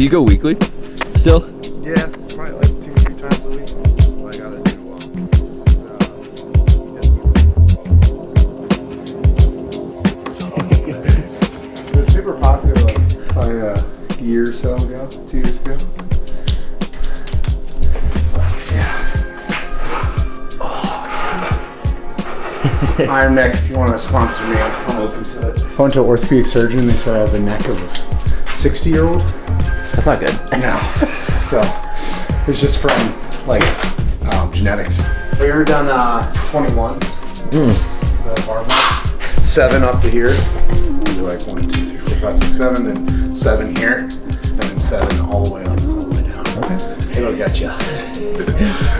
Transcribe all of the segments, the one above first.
Do you go weekly still? Yeah, probably like 2-3 times a week. I gotta do it was super popular like probably a year or so ago, 2 years ago. Iron Neck, if you want to sponsor me, I'm open to it. I went to an orthopedic surgeon. They said I have the neck of a 60-year-old. That's not good. No. So it's just from like genetics. Have you ever done 21? The barbell. 7 up to here. You do like 1, 2, 3, 4, 5, 6, 7, then 7 here, and then 7 all the way up, all the way down. Okay. It'll get you.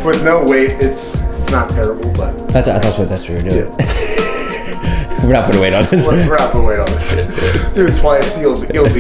With no weight, it's not terrible, but I thought that's what you were doing. Yeah. We're not putting weight on this. We're not putting weight on this. Do it twice, you'll be good.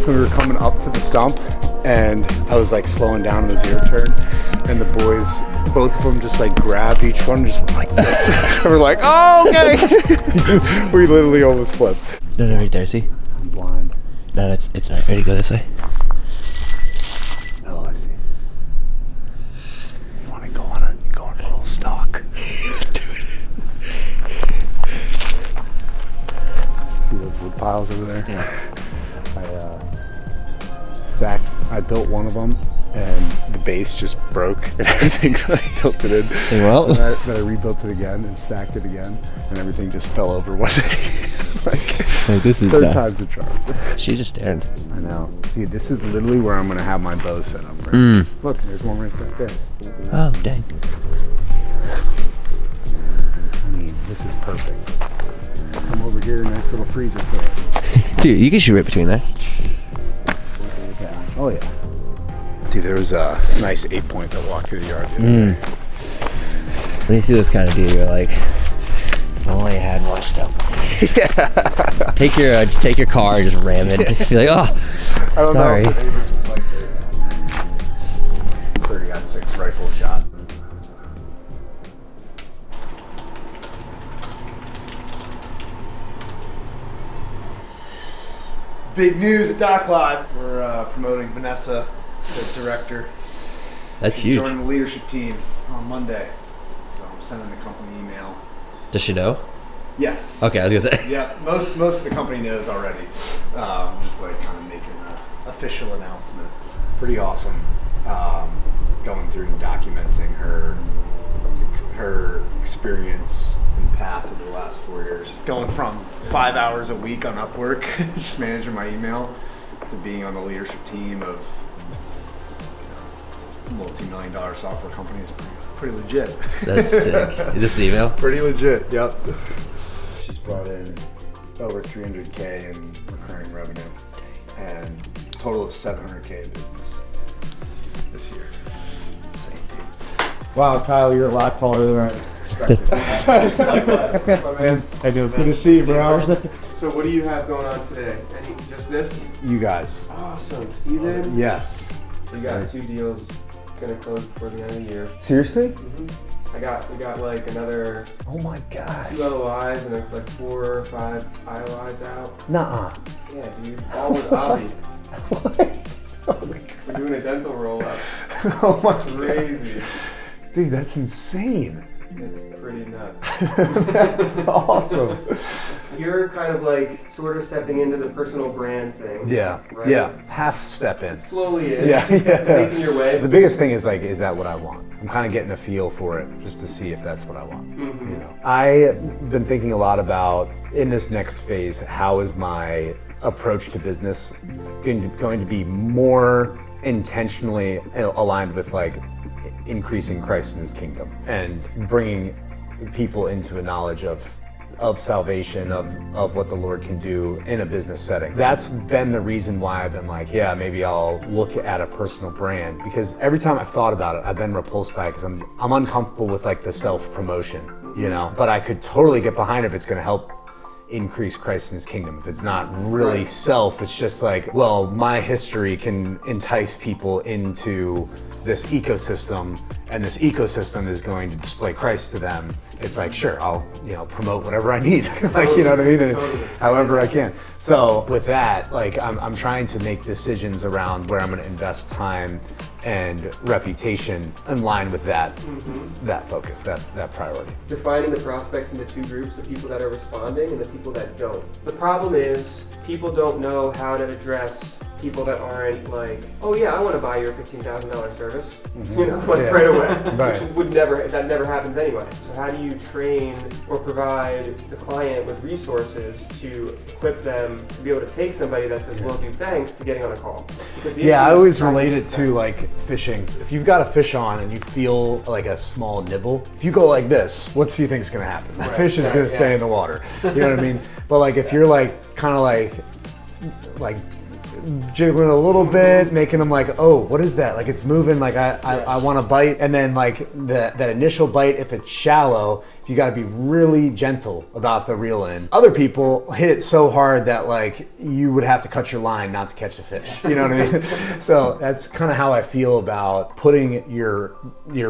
We were coming up to the stump, and I was like slowing down in the zero turn, and the boys, both of them just like grabbed each one and just went like this. And we're like, oh, okay. We literally almost flipped. No, right there, see? I'm blind. No, it's all right. Ready to go this way? Oh, I see. You want to go on a little stalk. Let's do it. See those wood piles over there? Yeah. I built one of them, and the base just broke, and everything like tilted in. Well. Then I rebuilt it again and stacked it again, and everything just fell over one day. Like this is third time's a charm. She's just staring. I know. See, this is literally where I'm gonna have my bow set up. Right? Look, there's one right there. Oh, dang. I mean, this is perfect. Come over here, nice little freezer for it. Dude, you can shoot right between there. Yeah. Oh yeah. Dude, there was a nice 8-point that walked through the yard the other day. When you see this kind of deal, you're like, if only I had more stuff with me. Yeah. Take your car, just ram it. You're like, oh, I don't sorry. know if the neighbors would like the 30-06 rifle shot. Big news at Dock Lot. We're promoting Vanessa as director. That's She's huge. joining the leadership team on Monday. So I'm sending the company email. Does she know? Yes. Okay, I was gonna say. Yeah, most of the company knows already. Just like kind of making an official announcement. Pretty awesome. Going through and documenting her experience and path over the last 4 years. Going from 5 hours a week on Upwork, just managing my email, to being on the leadership team of multi-million-dollar software company is pretty legit. That's sick. Is this the email? Pretty legit, yep. She's brought in over 300K in recurring revenue and a total of 700K in business this year. Insane, dude. Wow, Kyle, you're a lot taller than I Expected. expected. Man, I do. Good to see you, bro. So what do you have going on today? Just this? You guys. Awesome, Steven. Yes. We got 2 deals gonna close before the end of the year. Seriously? We got like another Oh my god. 2 LOIs and like 4 or 5 IOIs out. Nuh-uh. Yeah, dude. All with Avi. What? Oh my god. We're doing a dental roll-up. Oh my god. Crazy. Dude, that's insane. It's pretty nuts. That's awesome. You're kind of like sort of stepping into the personal brand thing. Yeah. Right? Yeah. Half step in. Slowly in. Yeah. Making your way. The biggest thing is like, is that what I want? I'm kind of getting a feel for it just to see if that's what I want. You know, I've been thinking a lot about in this next phase, how is my approach to business going to be more intentionally aligned with like increasing Christ in His kingdom and bringing people into a knowledge of salvation, of what the Lord can do in a business setting. That's been the reason why I've been like, yeah, maybe I'll look at a personal brand, because every time I've thought about it, I've been repulsed by it because I'm uncomfortable with like the self-promotion, you know, but I could totally get behind if it's going to help increase Christ in His kingdom. If it's not really self, it's just like, well, my history can entice people into this ecosystem and this ecosystem is going to display Christ to them, it's like, sure, I'll, promote whatever I need, like, you know what I mean? And however I can. So with that, like, I'm trying to make decisions around where I'm going to invest time and reputation in line with that focus, that priority. Defining the prospects into two groups, the people that are responding and the people that don't. The problem is people don't know how to address people that aren't like, oh yeah, I want to buy your $15,000 service, right away. Right. Which that never happens anyway. So how do you train or provide the client with resources to equip them to be able to take somebody that says, well, do thanks to getting on a call? I always relate it to like fishing. If you've got a fish on and you feel like a small nibble, if you go like this, what do you think is going to happen? The fish is going to stay in the water. You know what I mean? But like if you're like kind of like jiggling a little bit, making them like, oh, what is that? Like it's moving, like I want to bite. And then like that initial bite, if it's shallow, so you got to be really gentle about the reel in. Other people hit it so hard that like you would have to cut your line not to catch the fish. You know what I mean? So that's kind of how I feel about putting your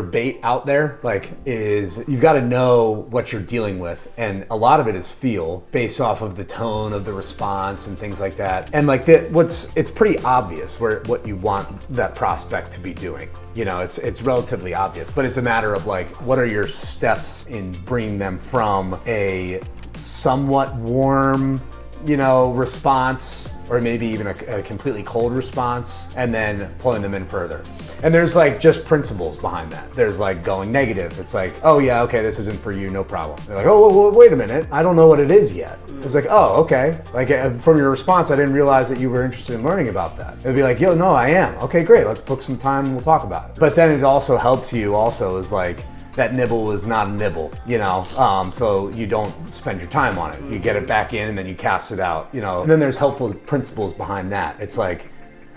bait out there. Like is you've got to know what you're dealing with, and a lot of it is feel based off of the tone of the response and things like that. And like it's pretty obvious what you want that prospect to be doing. It's relatively obvious, but it's a matter of like, what are your steps in bringing them from a somewhat warm, response, or maybe even a completely cold response, and then pulling them in further. And there's like just principles behind that. There's like going negative. It's like, oh yeah, okay, this isn't for you, no problem. They're like, oh, wait a minute, I don't know what it is yet. It's like, oh, okay. Like from your response, I didn't realize that you were interested in learning about that. It'd be like, yo, no, I am. Okay, great, let's book some time and we'll talk about it. But then it also helps you is like, that nibble is not a nibble, so you don't spend your time on it. You get it back in and then you cast it out, And then there's helpful principles behind that. It's like,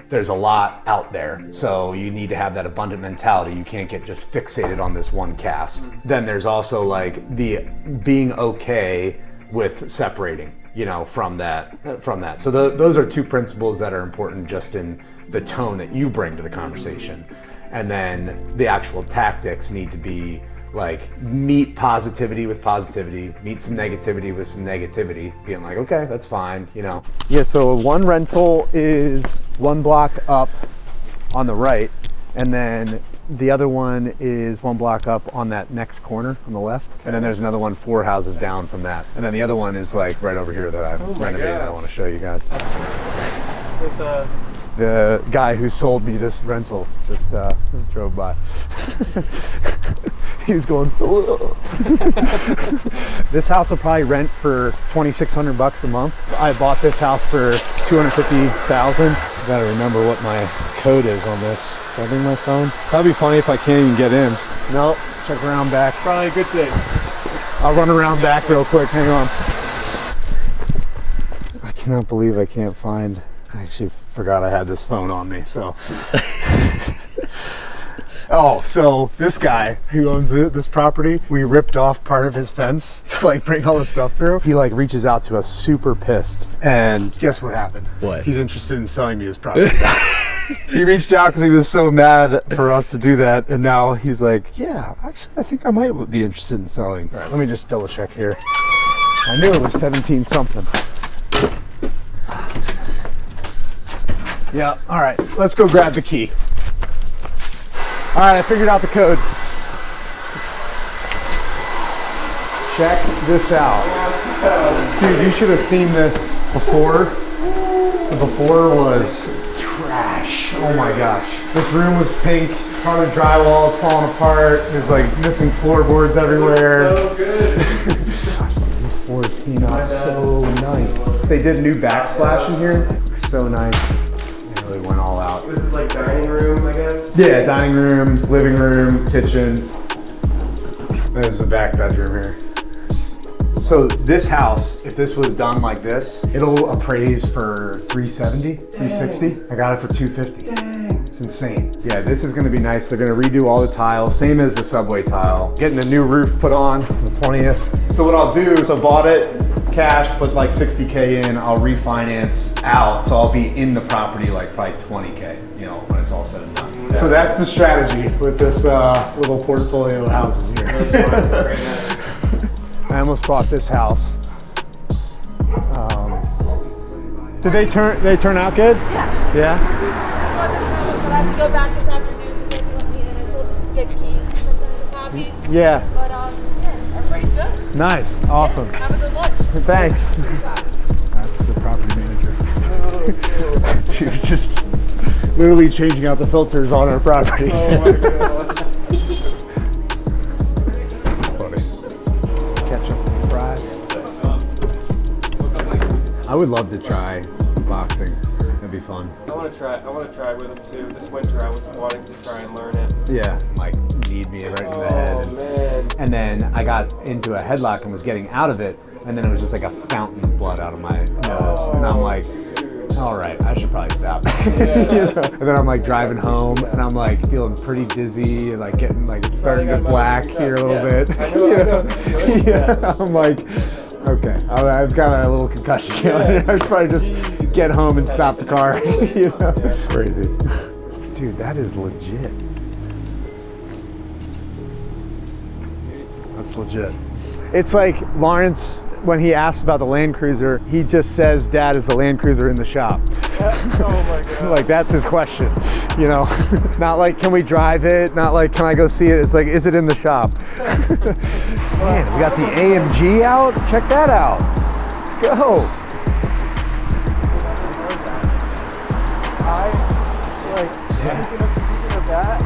there's a lot out there, so you need to have that abundant mentality. You can't get just fixated on this one cast. Then there's also like the being okay with separating, from that. So those are two principles that are important just in the tone that you bring to the conversation. And then the actual tactics need to be like meet positivity with positivity, meet some negativity with some negativity, being like, okay, that's fine, Yeah, so one rental is 1 block up on the right, and then the other one is 1 block up on that next corner on the left. And then there's another one 4 houses down from that. And then the other one is like right over here that I've renovated. I want to show you guys. With the guy who sold me this rental just drove by. He was going, this house will probably rent for $2,600 a month. I bought this house for $250,000. Gotta remember what my code is on this. Can I bring my phone? That'd be funny if I can't even get in. No, check around back. Probably a good thing. I'll run around back real quick, hang on. I cannot believe I can't find, I actually forgot I had this phone on me, so. Oh, so this guy who owns this property, we ripped off part of his fence to like bring all the stuff through. He like reaches out to us super pissed, and guess what happened? What? He's interested in selling me his property. He reached out because he was so mad for us to do that, and now he's like, yeah, actually I think I might be interested in selling. All right, let me just double check here. I knew it was 17 something. Yeah, all right, let's go grab the key. All right, I figured out the code. Check this out. Dude, you should have seen this before. The before was trash. Oh my gosh. This room was pink. Part of the drywall is falling apart. There's like missing floorboards everywhere. So good. Gosh, these floors came out so nice. They did new backsplash in here. So nice. They really went all out. This is like dining room, I guess? Yeah, dining room, living room, kitchen. This is the back bedroom here. So this house, if this was done like this, it'll appraise for $370, $360. I got it for $250. Dang. It's insane. Yeah, this is gonna be nice. They're gonna redo all the tile, same as the subway tile. Getting a new roof put on the 20th. So what I'll do is I bought it, cash, put like 60K in, I'll refinance out, so I'll be in the property like probably 20K, you know, when it's all said and done. So that's the strategy with this little portfolio of houses here. I almost bought this house. Did they turn out good? Yeah. Yeah? But I have to go back this afternoon to let me in and get keys and the copies. Yeah. But yeah, everybody's good. Nice. Awesome. Have a good lunch. Thanks. That's the property manager. She was just literally changing out the filters on our properties. Oh my God. It's funny. Some ketchup and fries. I would love to try boxing. It'd be fun. I want to try with him too. This winter I was wanting to try and learn it. Yeah, like kneed me right in the head. Oh man. And then I got into a headlock and was getting out of it, and then it was just like a fountain of blood out of my nose. And I'm like, all right, I should probably stop. You know? And then I'm like driving home, and I'm like feeling pretty dizzy, and like getting like it's starting to get black here a little bit. I know. Yeah, I'm like, okay, I've got a little concussion. I should probably just get home and stop the car. You know, crazy. Dude, that is legit. That's legit. It's like Lawrence, when he asks about the Land Cruiser, he just says, Dad, is the Land Cruiser in the shop? Oh my God. Like, that's his question, you know? Not like, can we drive it? Not like, can I go see it? It's like, is it in the shop? Man, we got the AMG out. Check that out. Let's go. Speaking of that.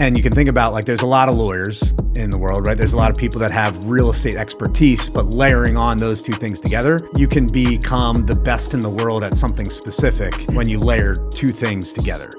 And you can think about like there's a lot of lawyers in the world, right? There's a lot of people that have real estate expertise, but layering on those two things together, you can become the best in the world at something specific when you layer two things together.